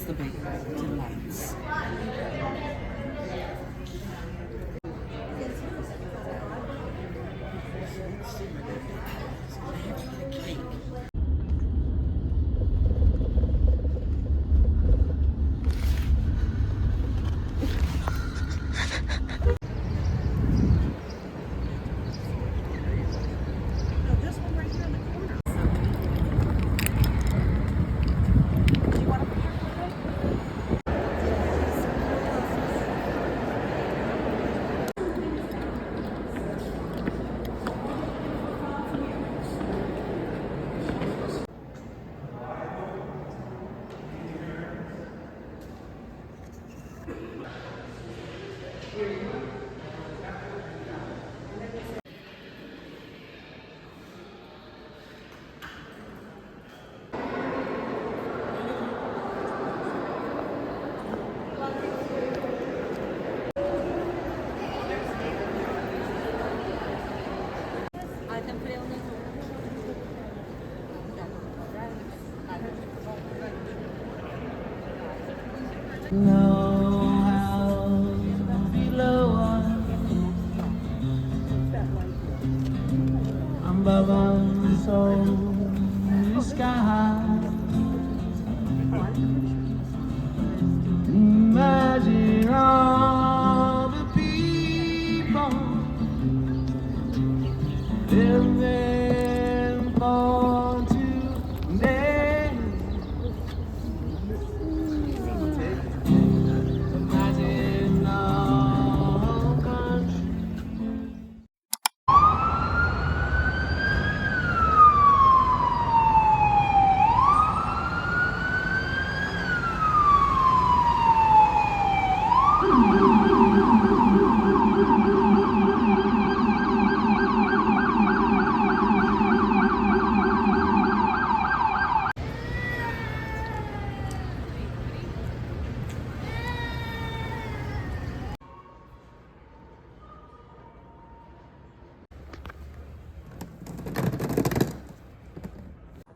the big delights. Know how below I'm above so the sky. Imagine all the people living for today. Imagine all country.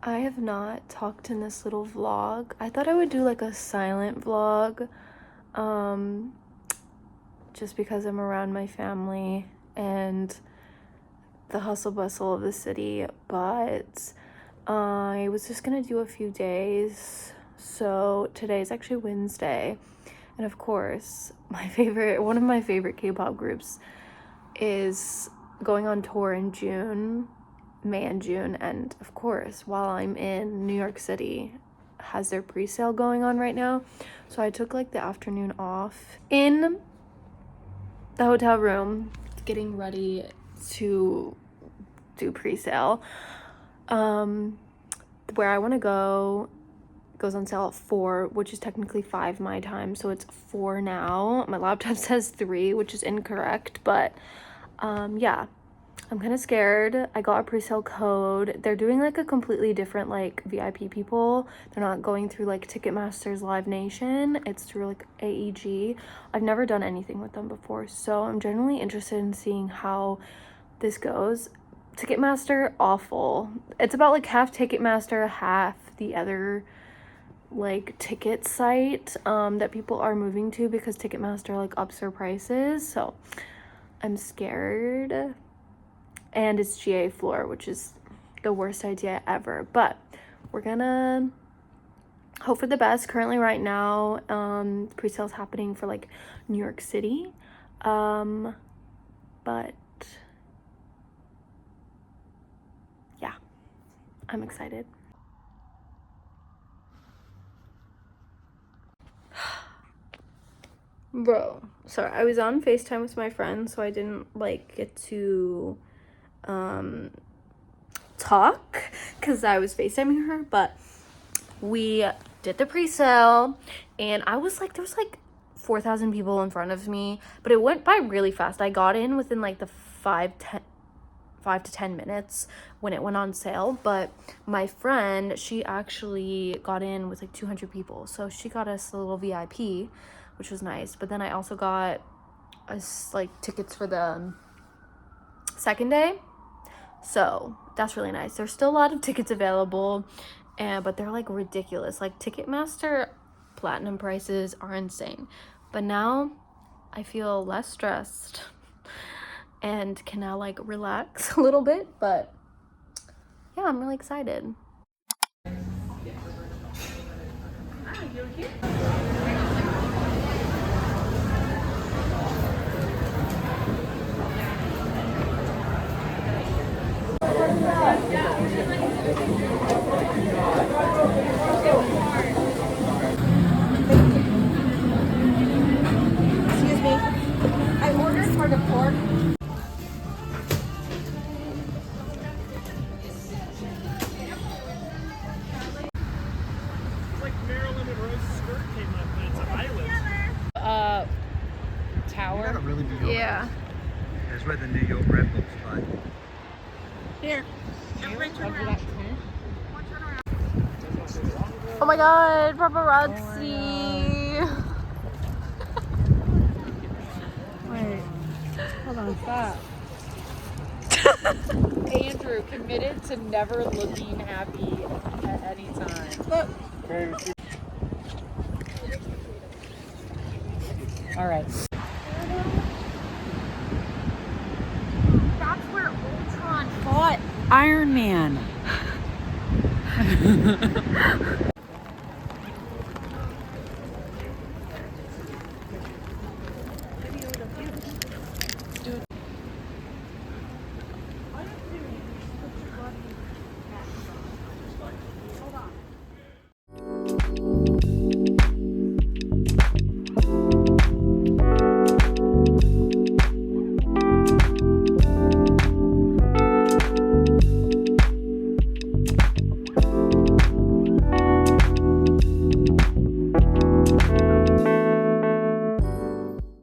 I have not talked in this little vlog. I thought I would do like a silent vlog, just because I'm around my family and the hustle bustle of the city, but I was just gonna do a few days. So today is actually Wednesday, and of course one of my favorite K-pop groups is going on tour in May and June, and of course while I'm in New York City has their pre-sale going on right now. So I took like the afternoon off in the hotel room getting ready to do pre-sale. Where I want to go goes on sale at 4, which is technically 5 my time, so it's 4 now. My laptop says 3, which is incorrect, but yeah, I'm kind of scared. I got a pre-sale code. They're doing like a completely different like VIP people. They're not going through like Ticketmaster's Live Nation. It's through like AEG. I've never done anything with them before, so I'm genuinely interested in seeing how this goes. Ticketmaster, awful. It's about like half Ticketmaster, half the other like ticket site that people are moving to because Ticketmaster like ups their prices. So I'm scared. And it's GA floor, which is the worst idea ever, but we're gonna hope for the best. Currently right now, pre-sale's happening for like New York City, but yeah, I'm excited. Bro, sorry, I was on FaceTime with my friend, so I didn't like get to talk because I was FaceTiming her, but we did the pre-sale and I was like, there was like 4,000 people in front of me, but it went by really fast. I got in within like the 5 to 10 minutes when it went on sale, but my friend, she actually got in with like 200 people, so she got us a little VIP, which was nice. But then I also got us like tickets for the second day, so that's really nice. There's still a lot of tickets available, but they're like ridiculous. Like Ticketmaster platinum prices are insane. But now I feel less stressed and can now like relax a little bit. But yeah, I'm really excited. Excuse me. I ordered for the pork. It's like Marilyn Monroe's skirt came up, but it's an island. You gotta Tower. really be over. Yeah. That's where the New York Red Bull spot. Here. Oh my god, paparazzi. Wait. Hold on, stop. Andrew committed to never looking happy at any time. Look. All right. That's where Ultron fought. Iron Man.